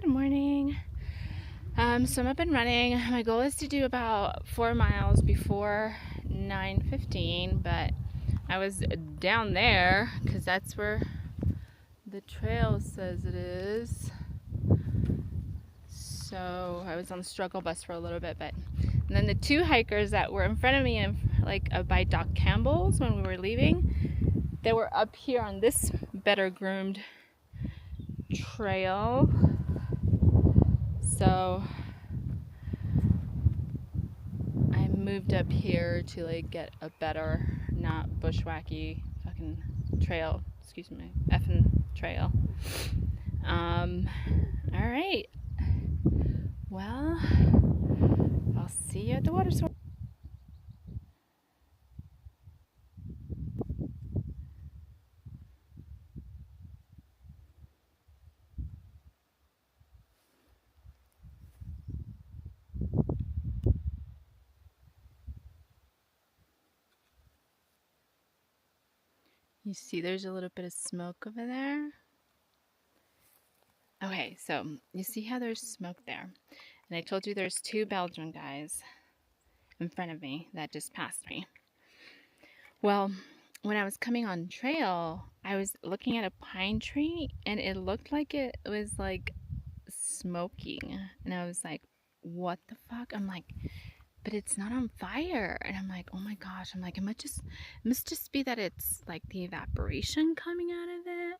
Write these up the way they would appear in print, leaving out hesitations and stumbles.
Good morning. So I'm up and running. My goal is to do about 4 miles before 9:15, but I was down there because that's where the trail says it is. So I was on the struggle bus for a little bit, and then the two hikers that were in front of me, by Doc Campbell's when we were leaving, they were up here on this better groomed trail. So I moved up here to get a better, not bushwhacky fucking trail. Excuse me, effing trail. Alright. Well, I'll see you at the water source. You see there's a little bit of smoke over there? Okay, so you see how there's smoke there? And I told you there's two Belgian guys in front of me that just passed me. Well, when I was coming on trail, I was looking at a pine tree and it looked like it was smoking. And I was like, what the fuck? I'm like, but it's not on fire. And I'm like, oh my gosh. I'm like, it must just be that it's the evaporation coming out of it.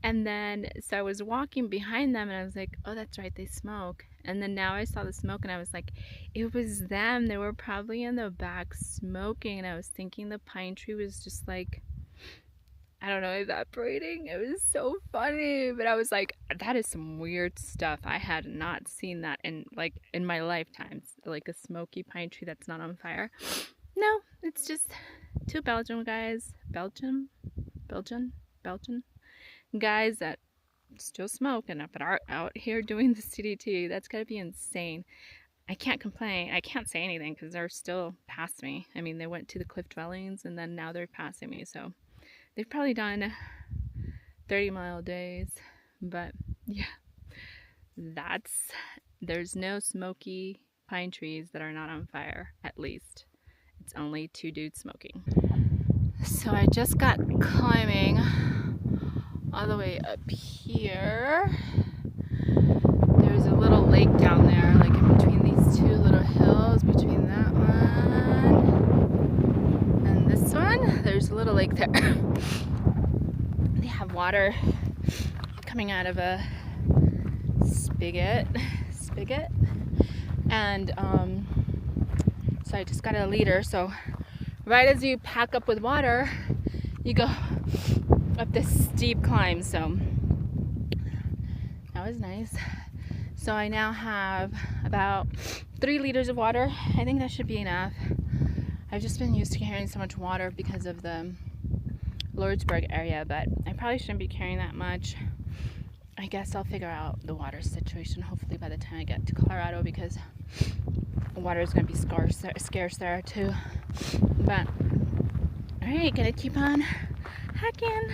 And then, so I was walking behind them and I was like, oh, that's right, they smoke. And then now I saw the smoke and I was like, it was them. They were probably in the back smoking. And I was thinking the pine tree was just I don't know, evaporating. It was so funny. But I was like, that is some weird stuff. I had not seen that in my lifetime. A smoky pine tree that's not on fire. No, it's just two Belgian guys. Belgian guys that still smoke and are out here doing the CDT. That's gotta be insane. I can't complain. I can't say anything because they're still past me. I mean, they went to the cliff dwellings and then now they're passing me. So they've probably done 30-mile days. But yeah, there's no smoky pine trees that are not on fire, at least. It's only two dudes smoking. So I just got climbing all the way up here. There's a little lake down there, in between these two little hills, between that one and this one. There's a little lake there. They have water coming out of a spigot. And so I just got a liter. So right as you pack up with water, you go up this steep climb. So that was nice. So I now have about 3 liters of water. I think that should be enough. I've just been used to carrying so much water because of the Lordsburg area, but I probably shouldn't be carrying that much. I guess I'll figure out the water situation hopefully by the time I get to Colorado, because water is going to be scarce there too. But alright, gonna keep on hacking.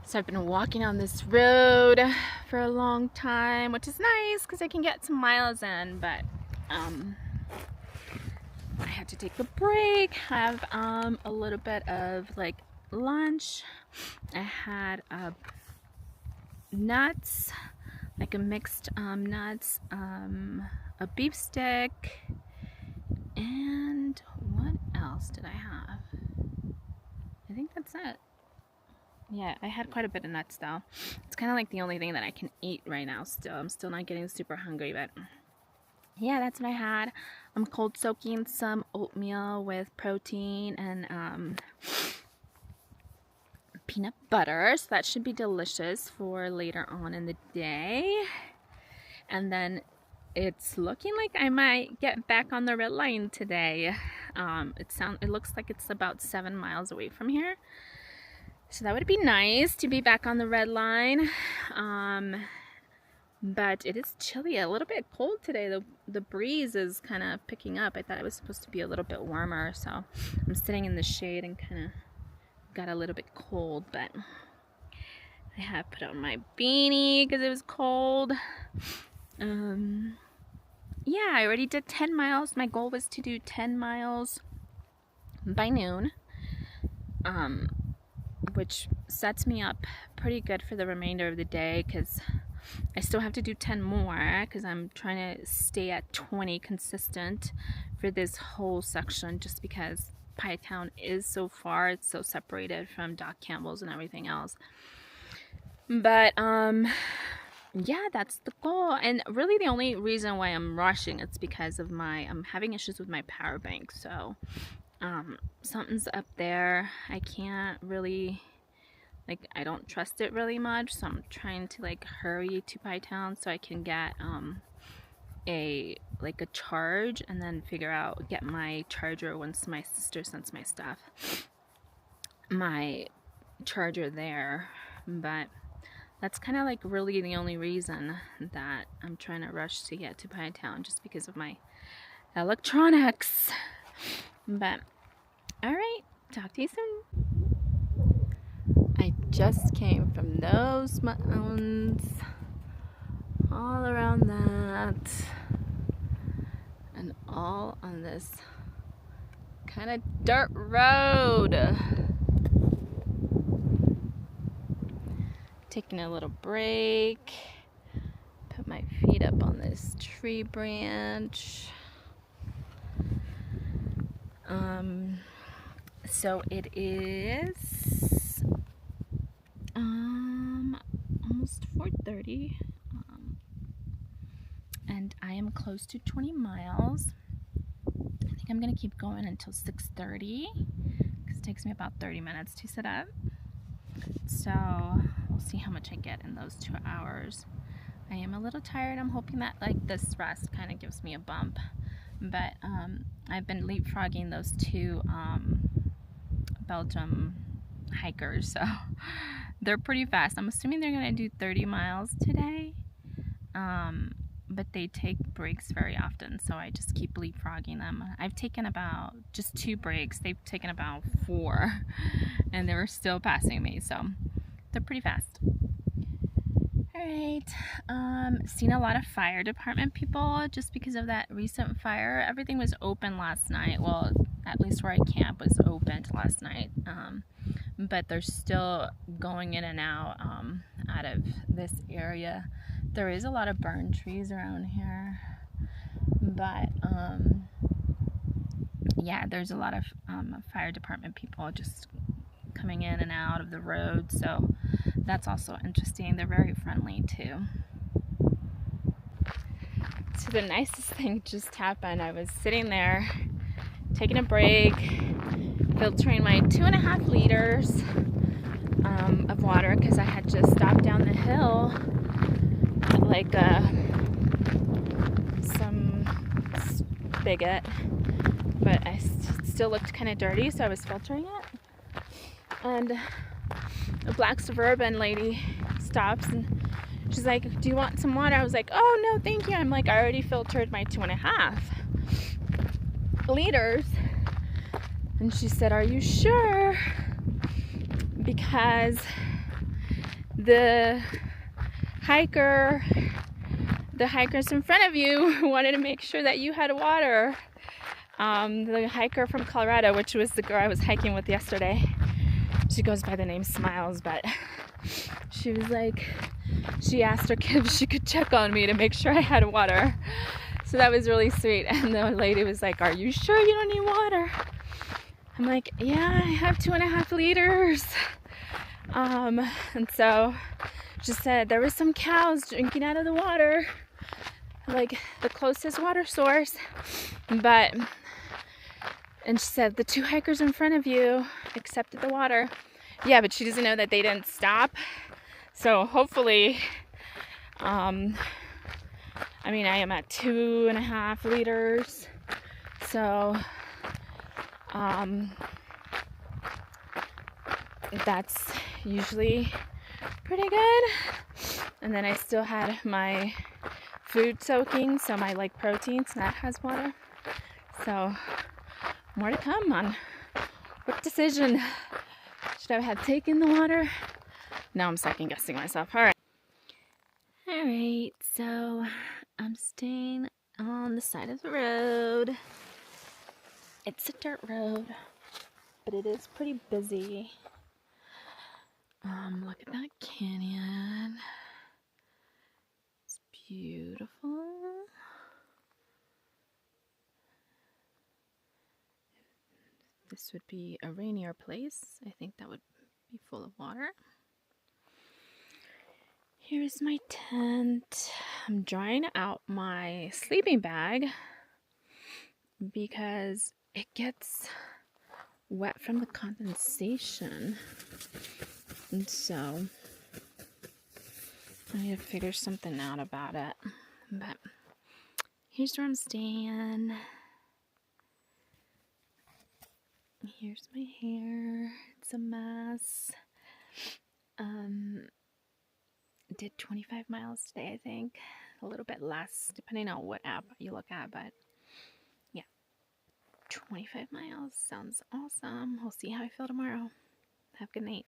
So I've been walking on this road for a long time, which is nice because I can get some miles in, but I had to take a break, have a little bit of lunch. I had nuts, a mixed nuts, a beef stick, and what else did I have? I think that's it. Yeah, I had quite a bit of nuts though. It's kind of the only thing that I can eat right now still. I'm still not getting super hungry, but yeah, that's what I had. I'm cold soaking some oatmeal with protein and peanut butter. So that should be delicious for later on in the day. And then it's looking like I might get back on the red line today. It looks like it's about 7 miles away from here. So that would be nice to be back on the red line. But it is chilly, a little bit cold today. The breeze is kind of picking up. I thought it was supposed to be a little bit warmer, so I'm sitting in the shade and kind of got a little bit cold, but I have put on my beanie because it was cold. Yeah, I already did 10 miles. My goal was to do 10 miles by noon, which sets me up pretty good for the remainder of the day because I still have to do 10 more because I'm trying to stay at 20 consistent for this whole section, just because Pytown is so far. It's so separated from Doc Campbell's and everything else. But yeah, that's the goal. And really the only reason why I'm rushing is because of I'm having issues with my power bank. So something's up there. I can't really, like, I don't trust it really much, so I'm trying to like hurry to Pytown so I can get a charge, and then get my charger once my sister sends my stuff, my charger there. But that's kind of like really the only reason that I'm trying to rush to get to Pytown, just because of my electronics. But all right, talk to you soon. I just came from those mountains, all around that, and all on this kind of dirt road. Taking a little break, put my feet up on this tree branch. So it is almost 4:30, and I am close to 20 miles. I think I'm gonna keep going until 6:30 because it takes me about 30 minutes to set up. So we'll see how much I get in those 2 hours. I am a little tired. I'm hoping that like this rest kind of gives me a bump. But I've been leapfrogging those two Belgium hikers, so they're pretty fast. I'm assuming they're gonna do 30 miles today, but they take breaks very often, so I just keep leapfrogging them. I've taken about just 2 breaks. They've taken about 4, and they were still passing me, so they're pretty fast. Alright, seen a lot of fire department people just because of that recent fire. Everything was open last night. Well, at least where I camp was opened last night. But they're still going in and out of this area. There is a lot of burned trees around here. But, yeah, there's a lot of fire department people just coming in and out of the road, so that's also interesting. They're very friendly too. So the nicest thing just happened. I was sitting there taking a break, filtering my 2.5 liters of water because I had just stopped down the hill at like some spigot, but I still looked kind of dirty, so I was filtering it. And a black Suburban lady stops and she's like, "Do you want some water?" I was like, "Oh no, thank you." I'm like, I already filtered my 2.5 liters. And she said, "Are you sure?" Because the hikers in front of you wanted to make sure that you had water. The hiker from Colorado, which was the girl I was hiking with yesterday. She goes by the name Smiles, but she was like, she asked her if she could check on me to make sure I had water. So that was really sweet. And the lady was like, "Are you sure you don't need water?" I'm like, "Yeah, I have 2.5 liters. And so she said there were some cows drinking out of the water, like the closest water source. And she said, the 2 hikers in front of you accepted the water. Yeah, but she doesn't know that they didn't stop. So hopefully, I mean, I am at 2.5 liters. So, that's usually pretty good. And then I still had my food soaking, so my like protein snack has water. So more to come on what decision should I have taken the water. Now I'm second guessing myself. All right, so I'm staying on the side of the road. It's a dirt road, but it is pretty busy. Look at that canyon. It's beautiful. This would be a rainier place. I think that would be full of water. Here's my tent. I'm drying out my sleeping bag because it gets wet from the condensation. And so I need to figure something out about it. But here's where I'm staying. Here's my hair. It's a mess. Did 25 miles today, I think. A little bit less, depending on what app you look at, but yeah. 25 miles sounds awesome. We'll see how I feel tomorrow. Have a good night.